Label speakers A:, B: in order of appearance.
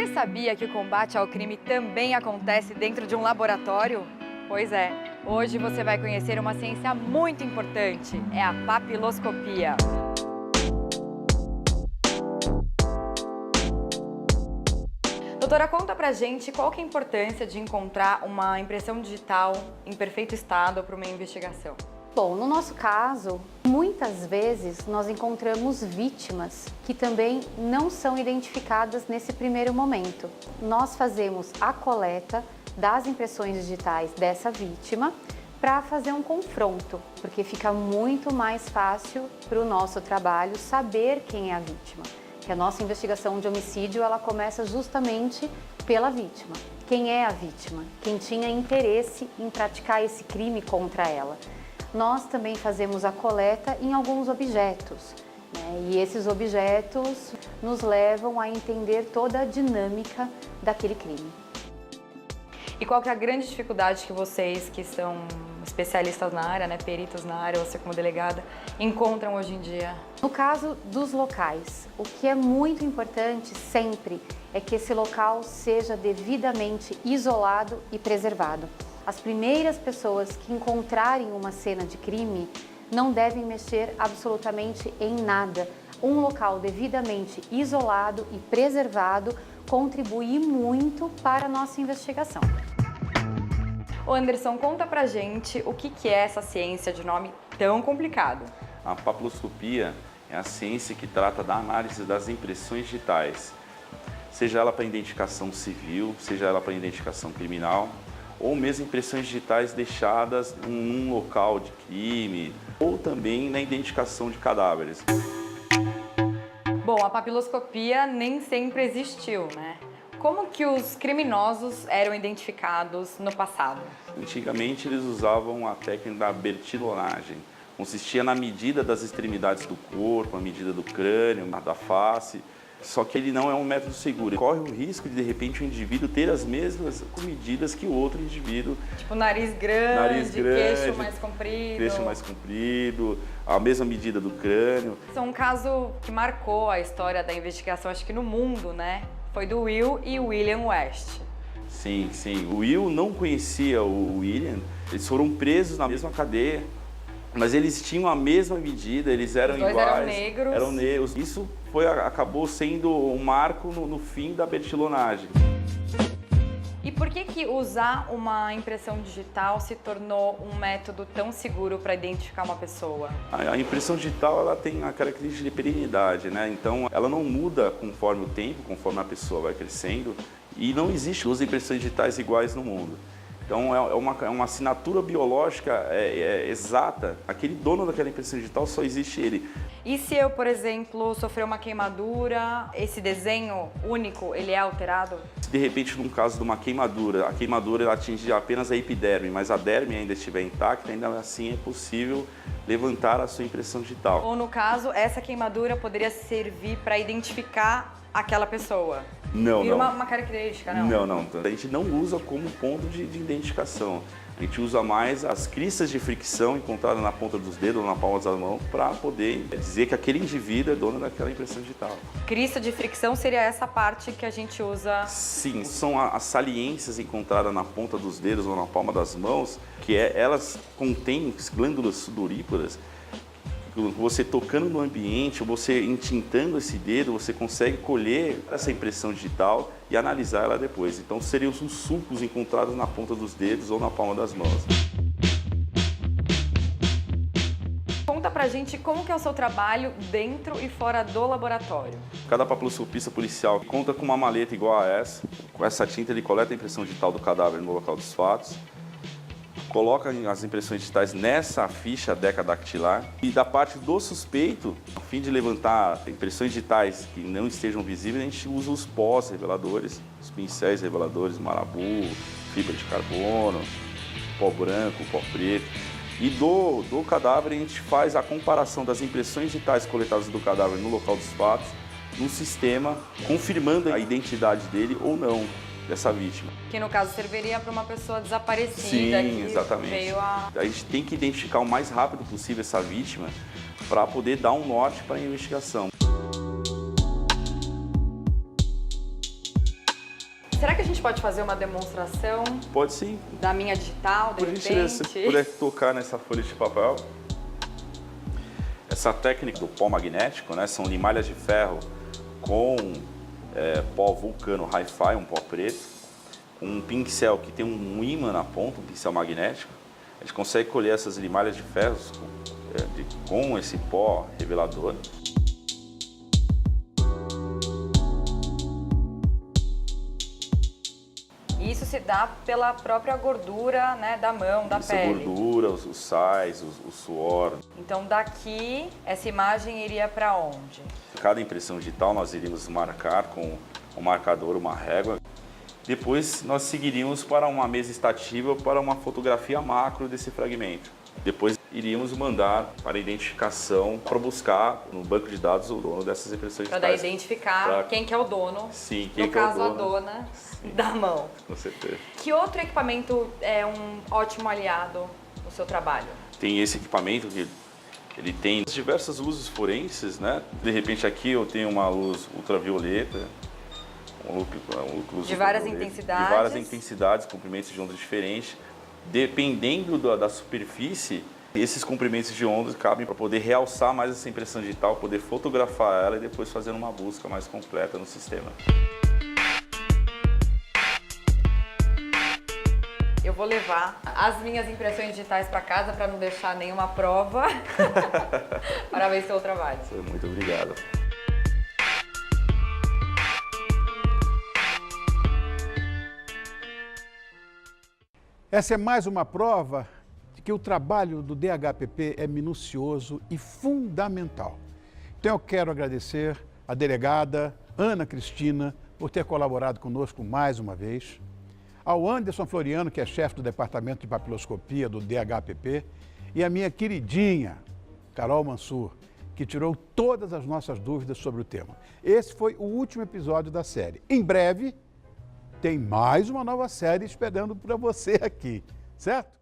A: Você sabia que o combate ao crime também acontece dentro de um laboratório? Pois é, hoje você vai conhecer uma ciência muito importante, é a papiloscopia. Doutora, conta pra gente qual que é a importância de encontrar uma impressão digital em perfeito estado para uma investigação.
B: Bom, no nosso caso, muitas vezes nós encontramos vítimas que também não são identificadas nesse primeiro momento. Nós fazemos a coleta das impressões digitais dessa vítima para fazer um confronto, porque fica muito mais fácil para o nosso trabalho saber quem é a vítima. Que a nossa investigação de homicídio, ela começa justamente pela vítima. Quem é a vítima? Quem tinha interesse em praticar esse crime contra ela. Nós também fazemos a coleta em alguns objetos, né? E esses objetos nos levam a entender toda a dinâmica daquele crime.
A: E qual que é a grande dificuldade que vocês, que são especialistas na área, né, peritos na área, você como delegada, encontram hoje em dia?
B: No caso dos locais, o que é muito importante sempre é que esse local seja devidamente isolado e preservado. As primeiras pessoas que encontrarem uma cena de crime não devem mexer absolutamente em nada. Um local devidamente isolado e preservado contribui muito para a nossa investigação.
A: Ô Anderson, conta pra gente o que é essa ciência de nome tão complicado.
C: A papiloscopia é a ciência que trata da análise das impressões digitais, seja ela para identificação civil, seja ela para identificação criminal, ou mesmo impressões digitais deixadas em um local de crime, ou também na identificação de cadáveres.
A: Bom, a papiloscopia nem sempre existiu, né? Como que os criminosos eram identificados no passado?
C: Antigamente eles usavam a técnica da bertillonagem. Consistia na medida das extremidades do corpo, a medida do crânio, da face. Só que ele não é um método seguro. Corre o risco de repente, o indivíduo ter as mesmas medidas que o outro indivíduo.
A: Tipo, nariz grande, queixo mais comprido,
C: a mesma medida do crânio.
A: Isso é um caso que marcou a história da investigação, acho que no mundo, né? Foi do Will e William West.
C: Sim, sim. O Will não conhecia o William. Eles foram presos na mesma cadeia, mas eles tinham a mesma medida, eles eram iguais.
A: Eram negros.
C: Isso acabou sendo um marco no fim da bertillonagem.
A: E por que usar uma impressão digital se tornou um método tão seguro para identificar uma pessoa?
C: A impressão digital ela tem a característica de perenidade, né? Então ela não muda conforme o tempo, conforme a pessoa vai crescendo, e não existe duas impressões digitais iguais no mundo. Então é uma assinatura biológica exata. Aquele dono daquela impressão digital só existe ele.
A: E se eu, por exemplo, sofrer uma queimadura, esse desenho único, ele é alterado?
C: Se de repente, num caso de uma queimadura, a queimadura ela atinge apenas a epiderme, mas a derme ainda estiver intacta, ainda assim é possível levantar a sua impressão digital.
A: Ou no caso, essa queimadura poderia servir para identificar aquela pessoa?
C: Não,
A: Vira
C: não.
A: uma característica, não?
C: Não. A gente não usa como ponto de identificação. A gente usa mais as cristas de fricção encontradas na ponta dos dedos ou na palma das mãos para poder dizer que aquele indivíduo é dono daquela impressão digital.
A: Crista de fricção seria essa parte que a gente usa?
C: Sim, são as saliências encontradas na ponta dos dedos ou na palma das mãos, que elas contêm glândulas sudoríparas. Você tocando no ambiente, você entintando esse dedo, você consegue colher essa impressão digital e analisar ela depois. Então seriam os sulcos encontrados na ponta dos dedos ou na palma das mãos.
A: Conta pra gente como que é o seu trabalho dentro e fora do laboratório.
C: Cada papiloscopista policial conta com uma maleta igual a essa. Com essa tinta ele coleta a impressão digital do cadáver no local dos fatos. Coloca as impressões digitais nessa ficha decadactilar e da parte do suspeito, a fim de levantar impressões digitais que não estejam visíveis, a gente usa os pós reveladores, os pincéis reveladores, marabu, fibra de carbono, pó branco, pó preto. E do cadáver a gente faz a comparação das impressões digitais coletadas do cadáver no local dos fatos, no sistema, confirmando a identidade dele ou não. Dessa vítima.
A: Que no caso serviria para uma pessoa desaparecida.
C: Sim, exatamente. A gente tem que identificar o mais rápido possível essa vítima para poder dar um norte para a investigação.
A: será que a gente pode fazer uma demonstração
C: Pode sim.
A: da minha digital, de
C: Por gentileza,
A: repente?
C: se puder tocar nessa folha de papel. Essa técnica do pó magnético, né, são limalhas de ferro com pó vulcano hi-fi, um pó preto, um pincel que tem um ímã na ponta, um pincel magnético. A gente consegue colher essas limalhas de ferro com esse pó revelador.
A: Isso se dá pela própria gordura, né, da mão, da
C: Essa
A: pele.
C: gordura, os sais, o suor.
A: Então daqui, essa imagem iria para onde?
C: Cada impressão digital nós iríamos marcar com um marcador, uma régua. Depois nós seguiríamos para uma mesa estativa para uma fotografia macro desse fragmento. Depois iríamos mandar para identificação, para buscar no banco de dados o dono dessas impressões
A: Para daí
C: digitais.
A: identificar quem que é o dono.
C: Sim, quem
A: no
C: que é o
A: caso,
C: dono.
A: a dona
C: Sim.
A: da mão.
C: Com certeza.
A: Que outro equipamento é um ótimo aliado no seu trabalho?
C: Tem esse equipamento que ele tem diversas luzes forenses, né? De repente aqui eu tenho uma luz ultravioleta, luz
A: De várias
C: ultravioleta,
A: intensidades.
C: de várias intensidades, comprimentos de ondas diferentes. Dependendo da superfície, esses comprimentos de ondas cabem para poder realçar mais essa impressão digital, poder fotografar ela e depois fazer uma busca mais completa no sistema.
A: Eu vou levar as minhas impressões digitais para casa para não deixar nenhuma prova. Parabéns pelo trabalho.
C: Muito obrigado.
D: Essa é mais uma prova de que o trabalho do DHPP é minucioso e fundamental. Então eu quero agradecer a delegada Ana Cristina por ter colaborado conosco mais uma vez, ao Anderson Floriano, que é chefe do Departamento de Papiloscopia do DHPP, e a minha queridinha Carol Mansur, que tirou todas as nossas dúvidas sobre o tema. Esse foi o último episódio da série. Em breve, tem mais uma nova série esperando para você aqui, certo?